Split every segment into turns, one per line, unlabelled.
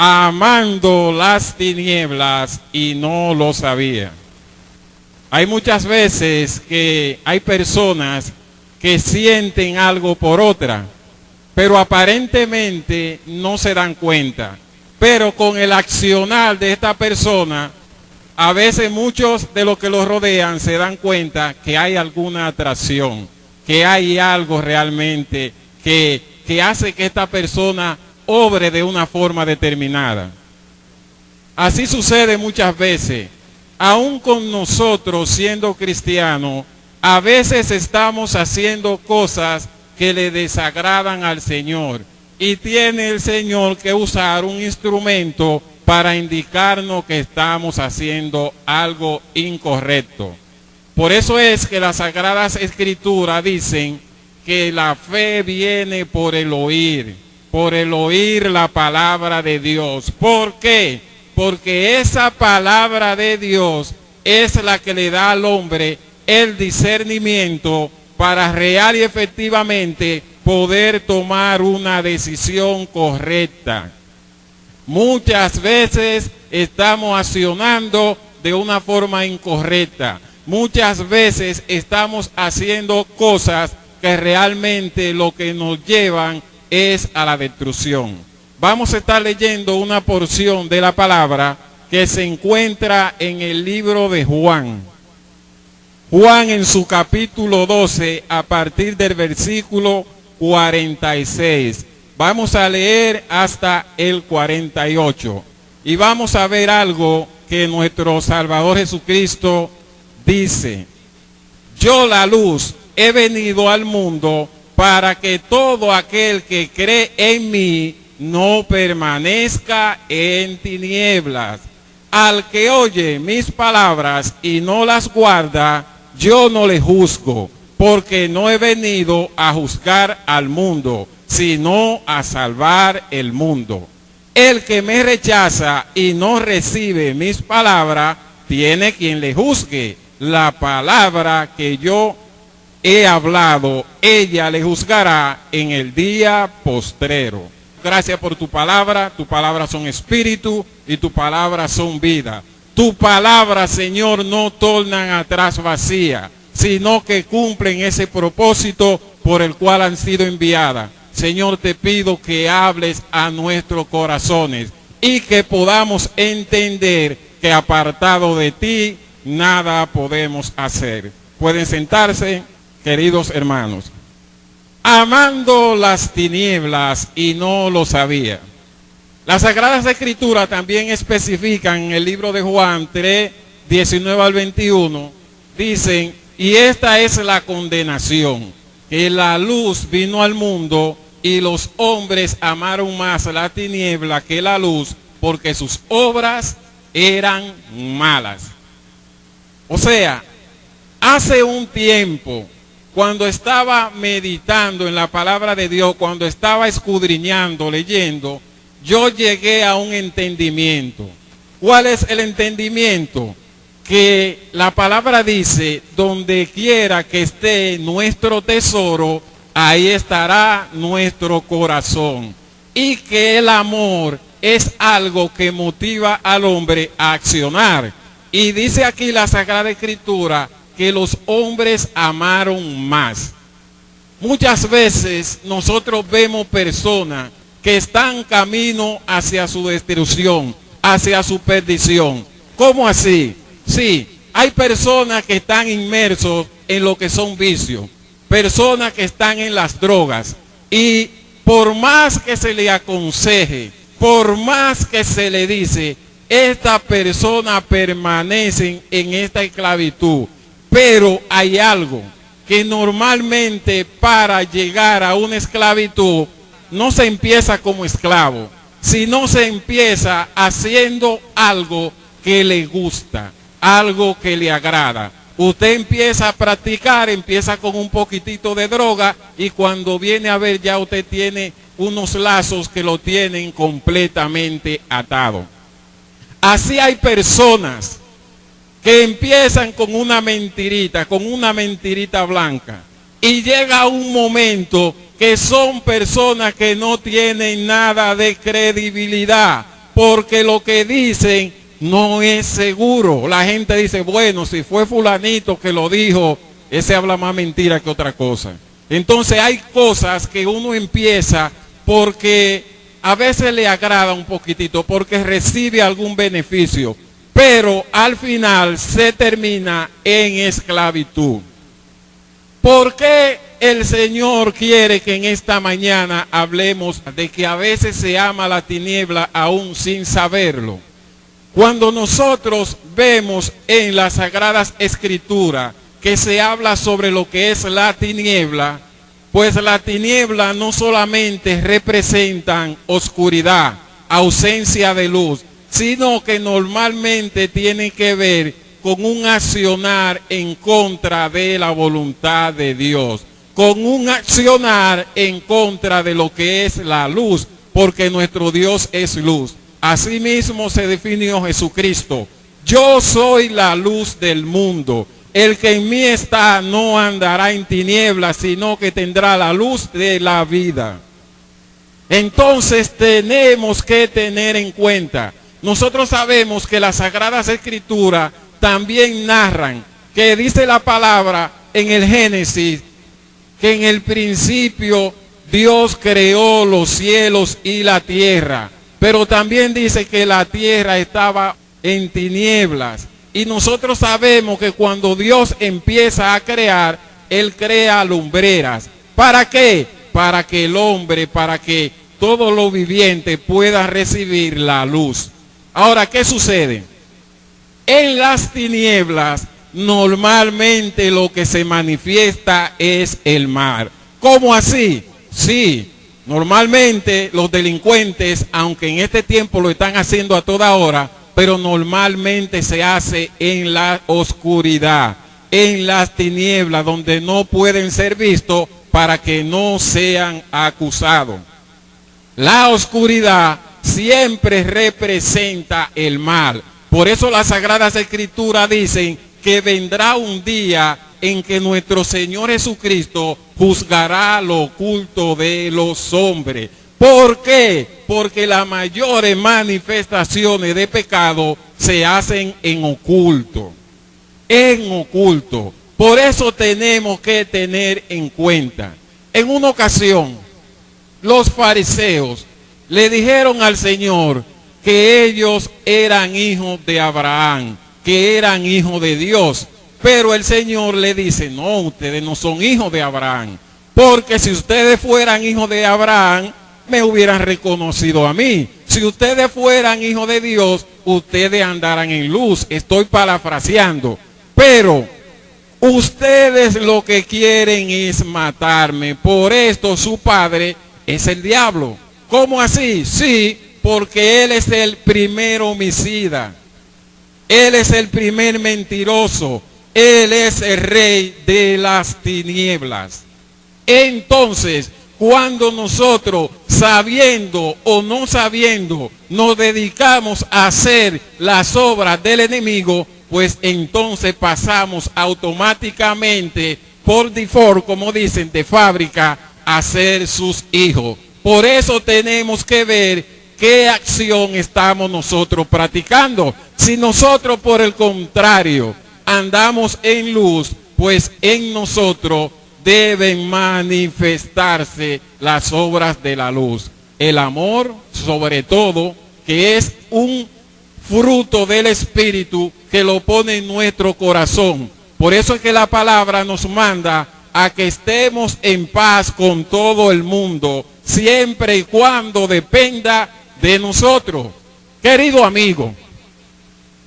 amando las tinieblas y no lo sabía. Hay muchas veces que hay personas que sienten algo por otra, pero aparentemente no se dan cuenta. Pero con el accionar de esta persona, a veces muchos de los que los rodean se dan cuenta que hay alguna atracción, que hay algo realmente que hace que esta persona obre de una forma determinada. Así sucede muchas veces. Aún con nosotros siendo cristianos, a veces estamos haciendo cosas que le desagradan al Señor. Y tiene el Señor que usar un instrumento para indicarnos que estamos haciendo algo incorrecto. Por eso es que las Sagradas Escrituras dicen que la fe viene por el oír la palabra de Dios. ¿Por qué? Porque esa palabra de Dios es la que le da al hombre el discernimiento para real y efectivamente poder tomar una decisión correcta. Muchas veces estamos accionando de una forma incorrecta. Muchas veces estamos haciendo cosas que realmente lo que nos llevan es a la destrucción. Vamos a estar leyendo una porción de la palabra que se encuentra en el libro de Juan. Juan en su capítulo 12 a partir del versículo 46. Vamos a leer hasta el 48 y vamos a ver algo que nuestro Salvador Jesucristo dice. Yo, la luz, he venido al mundo para que todo aquel que cree en mí no permanezca en tinieblas. Al que oye mis palabras y no las guarda, yo no le juzgo, porque no he venido a juzgar al mundo, sino a salvar el mundo. El que me rechaza y no recibe mis palabras, tiene quien le juzgue. La palabra que yo he hablado, ella le juzgará en el día postrero. Gracias por tu palabra son espíritu y tu palabra son vida. Tu palabra, Señor, no tornan atrás vacía, sino que cumplen ese propósito por el cual han sido enviadas. Señor, te pido que hables a nuestros corazones y que podamos entender que apartado de ti, nada podemos hacer. Pueden sentarse, queridos hermanos. Amando las tinieblas y no lo sabía. Las Sagradas Escrituras también especifican en el libro de Juan 3, 19 al 21, dicen, y esta es la condenación, que la luz vino al mundo y los hombres amaron más la tiniebla que la luz, porque sus obras eran malas. O sea, hace un tiempo, cuando estaba meditando en la palabra de Dios, cuando estaba escudriñando, leyendo, yo llegué a un entendimiento. ¿Cuál es el entendimiento? Que la palabra dice, donde quiera que esté nuestro tesoro, ahí estará nuestro corazón. Y que el amor es algo que motiva al hombre a accionar. Y dice aquí la Sagrada Escritura que los hombres amaron más. Muchas veces nosotros vemos personas que están camino hacia su destrucción, hacia su perdición. ¿Cómo así? Sí, hay personas que están inmersos en lo que son vicios, personas que están en las drogas, y por más que se le aconseje, por más que se le dice, estas personas permanecen en esta esclavitud. Pero hay algo que normalmente para llegar a una esclavitud no se empieza como esclavo, sino se empieza haciendo algo que le gusta, algo que le agrada. Usted empieza a practicar, empieza con un poquitito de droga y cuando viene a ver ya usted tiene unos lazos que lo tienen completamente atado. Así hay personas que empiezan con una mentirita blanca, y llega un momento que son personas que no tienen nada de credibilidad, porque lo que dicen no es seguro. La gente dice, bueno, si fue fulanito que lo dijo, ese habla más mentira que otra cosa. Entonces hay cosas que uno empieza porque a veces le agrada un poquitito, porque recibe algún beneficio, pero al final se termina en esclavitud. ¿Por qué el Señor quiere que en esta mañana hablemos de que a veces se ama la tiniebla aún sin saberlo? Cuando nosotros vemos en las Sagradas Escrituras que se habla sobre lo que es la tiniebla, pues la tiniebla no solamente representan oscuridad, ausencia de luz, sino que normalmente tienen que ver con un accionar en contra de la voluntad de Dios, con un accionar en contra de lo que es la luz, porque nuestro Dios es luz. Asimismo se definió Jesucristo: yo soy la luz del mundo. El que en mí está no andará en tinieblas, sino que tendrá la luz de la vida. Entonces tenemos que tener en cuenta, nosotros sabemos que las Sagradas Escrituras también narran, que dice la palabra en el Génesis, que en el principio Dios creó los cielos y la tierra, pero también dice que la tierra estaba en tinieblas. Y nosotros sabemos que cuando Dios empieza a crear, Él crea lumbreras. ¿Para qué? Para que el hombre, para que todo lo viviente pueda recibir la luz. Ahora, ¿qué sucede? En las tinieblas normalmente lo que se manifiesta es el mal. ¿Cómo así? Sí, normalmente los delincuentes, aunque en este tiempo lo están haciendo a toda hora, pero normalmente se hace en la oscuridad, en las tinieblas, donde no pueden ser vistos para que no sean acusados. La oscuridad siempre representa el mal. Por eso las Sagradas Escrituras dicen que vendrá un día en que nuestro Señor Jesucristo juzgará lo oculto de los hombres. ¿Por qué? Porque las mayores manifestaciones de pecado se hacen en oculto. En oculto. Por eso tenemos que tener en cuenta. En una ocasión, los fariseos le dijeron al Señor que ellos eran hijos de Abraham, que eran hijos de Dios. Pero el Señor le dice, no, ustedes no son hijos de Abraham. Porque si ustedes fueran hijos de Abraham, me hubieran reconocido a mí. Si ustedes fueran hijos de Dios, ustedes andarán en luz. Estoy parafraseando. Pero ustedes lo que quieren es matarme. Por esto su padre es el diablo. ¿Cómo así? Sí, porque él es el primer homicida. Él es el primer mentiroso. Él es el rey de las tinieblas. Entonces, cuando nosotros, sabiendo o no sabiendo, nos dedicamos a hacer las obras del enemigo, pues entonces pasamos automáticamente, por default, como dicen, de fábrica, a ser sus hijos. Por eso tenemos que ver qué acción estamos nosotros practicando. Si nosotros, por el contrario, andamos en luz, pues en nosotros deben manifestarse las obras de la luz. El amor, sobre todo, que es un fruto del Espíritu que lo pone en nuestro corazón. Por eso es que la palabra nos manda a que estemos en paz con todo el mundo, siempre y cuando dependa de nosotros. Querido amigo,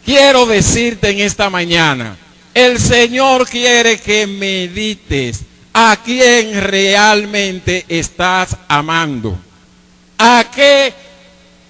quiero decirte en esta mañana, el Señor quiere que medites a quién realmente estás amando. ¿A qué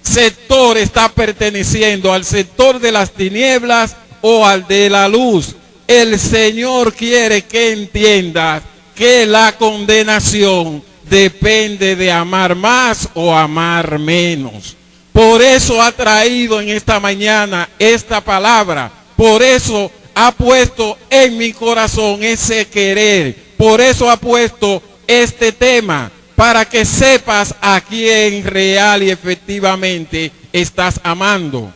sector está perteneciendo? ¿Al sector de las tinieblas o al de la luz? El Señor quiere que entiendas que la condenación depende de amar más o amar menos. Por eso ha traído en esta mañana esta palabra. Por eso ha puesto en mi corazón ese querer. Por eso ha puesto este tema, para que sepas a quién real y efectivamente estás amando.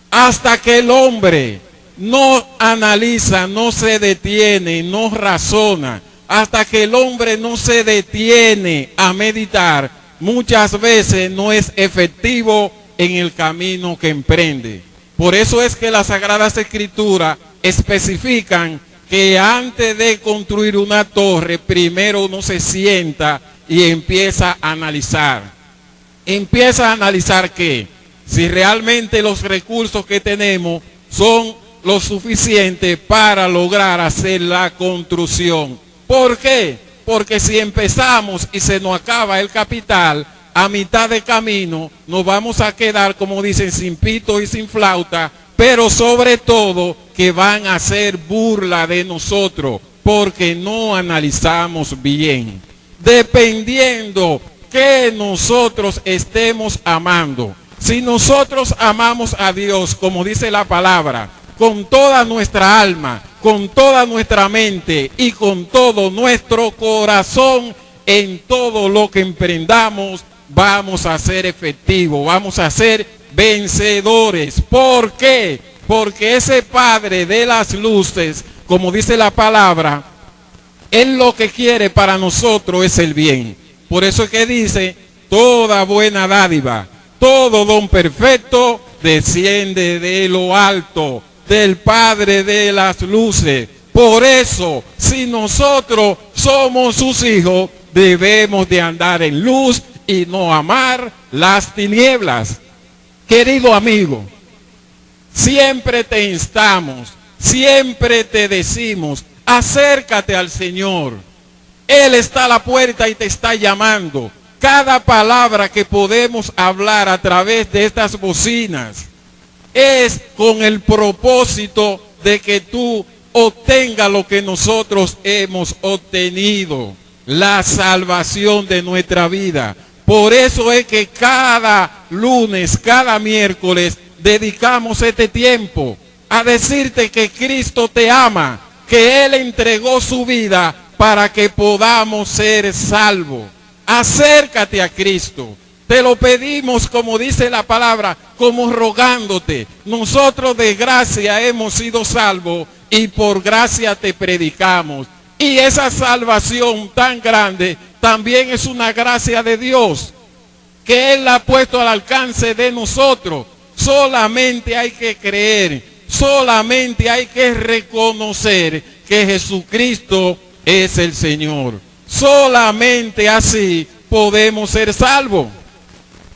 Hasta que el hombre no analiza, no se detiene, no razona, hasta que el hombre no se detiene a meditar, muchas veces no es efectivo en el camino que emprende. Por eso es que las Sagradas Escrituras especifican que antes de construir una torre, primero uno se sienta y empieza a analizar. Empieza a analizar qué, si realmente los recursos que tenemos son lo suficiente para lograr hacer la construcción. ¿Por qué? Porque si empezamos y se nos acaba el capital, a mitad de camino nos vamos a quedar, como dicen, sin pito y sin flauta, pero sobre todo que van a hacer burla de nosotros porque no analizamos bien. Dependiendo que nosotros estemos amando. Si nosotros amamos a Dios, como dice la palabra, con toda nuestra alma, con toda nuestra mente y con todo nuestro corazón, en todo lo que emprendamos, vamos a ser efectivos, vamos a ser vencedores. ¿Por qué? Porque ese Padre de las luces, como dice la palabra, Él lo que quiere para nosotros es el bien. Por eso es que dice, toda buena dádiva, todo don perfecto desciende de lo alto, del Padre de las luces. Por eso, si nosotros somos sus hijos, debemos de andar en luz y no amar las tinieblas. Querido amigo, siempre te instamos, siempre te decimos, acércate al Señor. Él está a la puerta y te está llamando. Cada palabra que podemos hablar a través de estas bocinas es con el propósito de que tú obtengas lo que nosotros hemos obtenido, la salvación de nuestra vida. Por eso es que cada lunes, cada miércoles, dedicamos este tiempo a decirte que Cristo te ama, que Él entregó su vida para que podamos ser salvos. Acércate a Cristo. Te lo pedimos, como dice la palabra, como rogándote. Nosotros de gracia hemos sido salvos y por gracia te predicamos. Y esa salvación tan grande también es una gracia de Dios, que Él la ha puesto al alcance de nosotros. Solamente hay que creer, solamente hay que reconocer que Jesucristo es el Señor. Solamente así podemos ser salvos.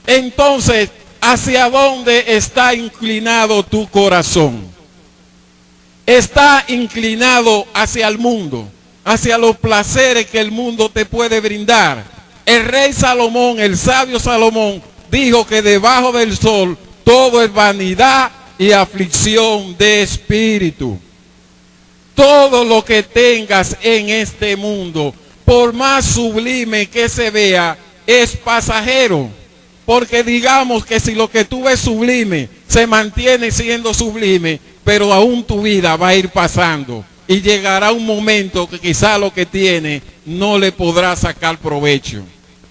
Entonces, ¿hacia dónde está inclinado tu corazón? Está inclinado hacia el mundo, hacia los placeres que el mundo te puede brindar. El rey Salomón, el sabio Salomón, dijo que debajo del sol todo es vanidad y aflicción de espíritu. Todo lo que tengas en este mundo, por más sublime que se vea, es pasajero. Porque digamos que si lo que tú ves sublime se mantiene siendo sublime, pero aún tu vida va a ir pasando. Y llegará un momento que quizá lo que tiene no le podrá sacar provecho.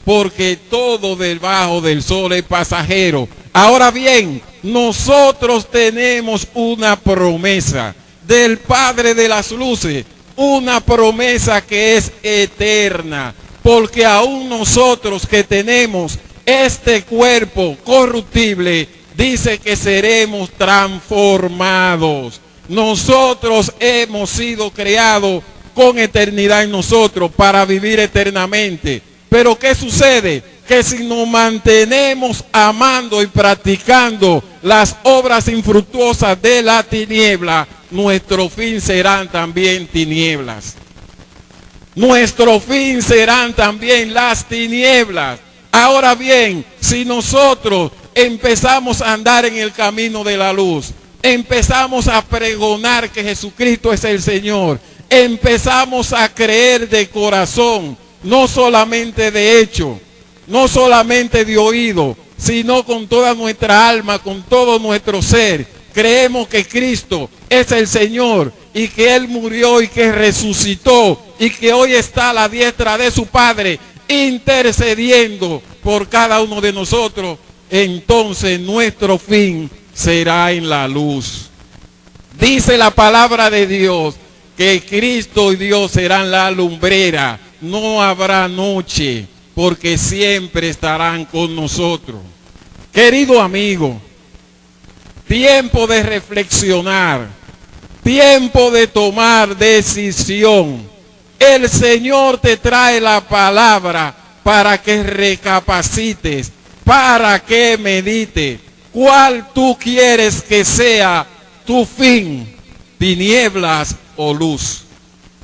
Porque todo debajo del sol es pasajero. Ahora bien, nosotros tenemos una promesa del Padre de las luces. Una promesa que es eterna. Porque aún nosotros que tenemos este cuerpo corruptible, dice que seremos transformados. Nosotros hemos sido creados con eternidad en nosotros para vivir eternamente. Pero ¿qué sucede? Que si nos mantenemos amando y practicando las obras infructuosas de la tiniebla, nuestro fin serán también tinieblas. Nuestro fin serán también las tinieblas. Ahora bien, si nosotros empezamos a andar en el camino de la luz, empezamos a pregonar que Jesucristo es el Señor, empezamos a creer de corazón, no solamente de hecho, no solamente de oído, sino con toda nuestra alma, con todo nuestro ser, creemos que Cristo es el Señor y que Él murió y que resucitó y que hoy está a la diestra de su Padre. intercediendo por cada uno de nosotros, entonces nuestro fin será en la luz. Dice la palabra de Dios que Cristo y Dios serán la lumbrera. No habrá noche, porque siempre estarán con nosotros. Querido amigo, tiempo de reflexionar, tiempo de tomar decisión. El Señor te trae la palabra para que recapacites, para que medites. ¿Cuál tú quieres que sea tu fin? ¿Tinieblas o luz?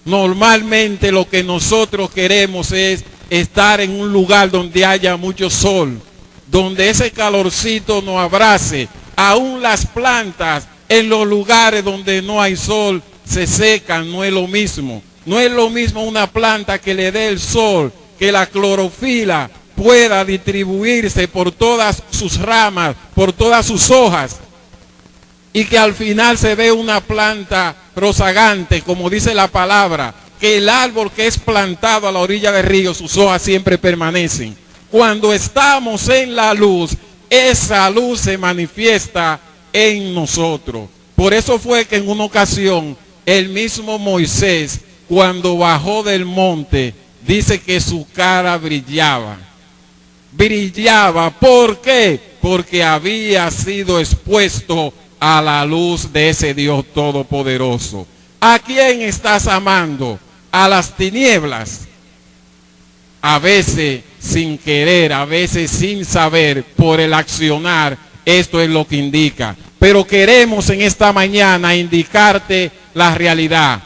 Normalmente lo que nosotros queremos es estar en un lugar donde haya mucho sol, donde ese calorcito nos abrace. Aún las plantas en los lugares donde no hay sol se secan, no es lo mismo. No es lo mismo una planta que le dé el sol, que la clorofila pueda distribuirse por todas sus ramas, por todas sus hojas, y que al final se ve una planta rozagante, como dice la palabra, que el árbol que es plantado a la orilla del río, sus hojas siempre permanecen. Cuando estamos en la luz, esa luz se manifiesta en nosotros. Por eso fue que en una ocasión el mismo Moisés, cuando bajó del monte, dice que su cara brillaba. Brillaba, ¿por qué? Porque había sido expuesto a la luz de ese Dios todopoderoso. ¿A quién estás amando? ¿A las tinieblas? A veces sin querer, a veces sin saber, por el accionar, esto es lo que indica. Pero queremos en esta mañana indicarte la realidad.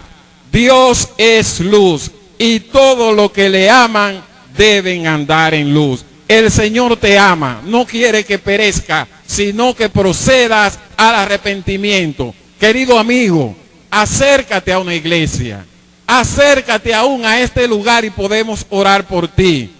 Dios es luz y todo lo que le aman deben andar en luz. El Señor te ama, no quiere que perezca, sino que procedas al arrepentimiento. Querido amigo, acércate a una iglesia, acércate aún a este lugar y podemos orar por ti.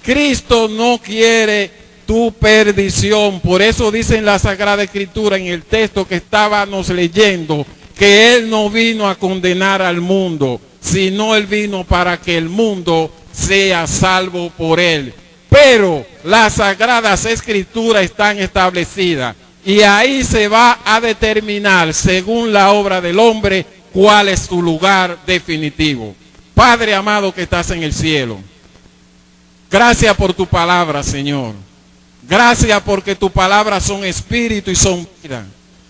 Cristo no quiere tu perdición, por eso dice en la Sagrada Escritura, en el texto que estábamos leyendo, que Él no vino a condenar al mundo, sino Él vino para que el mundo sea salvo por Él. Pero las Sagradas Escrituras están establecidas y ahí se va a determinar, según la obra del hombre, cuál es su lugar definitivo. Padre amado que estás en el cielo, gracias por tu palabra, Señor. Gracias porque tu palabra son espíritu y son vida.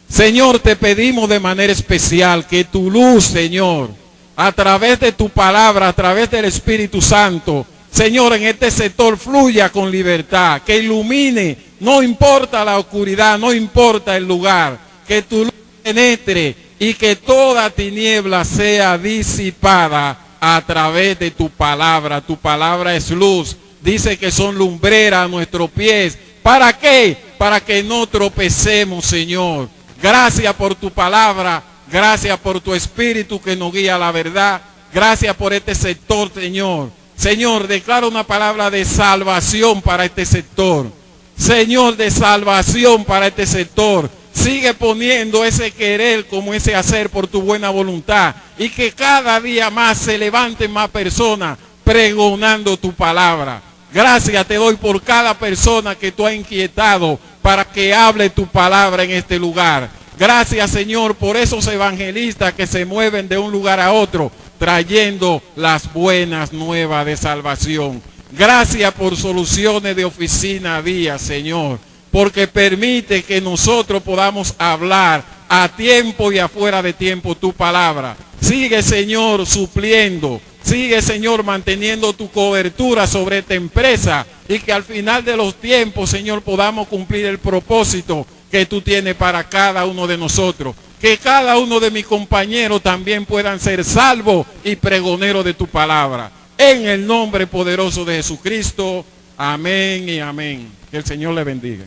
Señor, te pedimos de manera especial que tu luz, Señor, a través de tu palabra, a través del Espíritu Santo, Señor, en este sector fluya con libertad, que ilumine, no importa la oscuridad, no importa el lugar, que tu luz penetre y que toda tiniebla sea disipada a través de tu palabra. Tu palabra es luz, dice que son lumbreras a nuestros pies. ¿Para qué? Para que no tropecemos, Señor. Gracias por tu palabra, gracias por tu espíritu que nos guía a la verdad. Gracias por este sector, Señor. Señor, declara una palabra de salvación para este sector. Señor, de salvación para este sector. Sigue poniendo ese querer como ese hacer por tu buena voluntad. Y que cada día más se levanten más personas pregonando tu palabra. Gracias te doy por cada persona que tú has inquietado para que hable tu palabra en este lugar. Gracias, Señor, por esos evangelistas que se mueven de un lugar a otro, trayendo las buenas nuevas de salvación. Gracias por Soluciones de Oficina a Día, Señor, porque permite que nosotros podamos hablar a tiempo y afuera de tiempo tu palabra. Sigue, Señor, supliendo. Sigue, Señor, manteniendo tu cobertura sobre esta empresa y que al final de los tiempos, Señor, podamos cumplir el propósito que tú tienes para cada uno de nosotros. Que cada uno de mis compañeros también puedan ser salvos y pregoneros de tu palabra. En el nombre poderoso de Jesucristo. Amén y amén. Que el Señor le bendiga.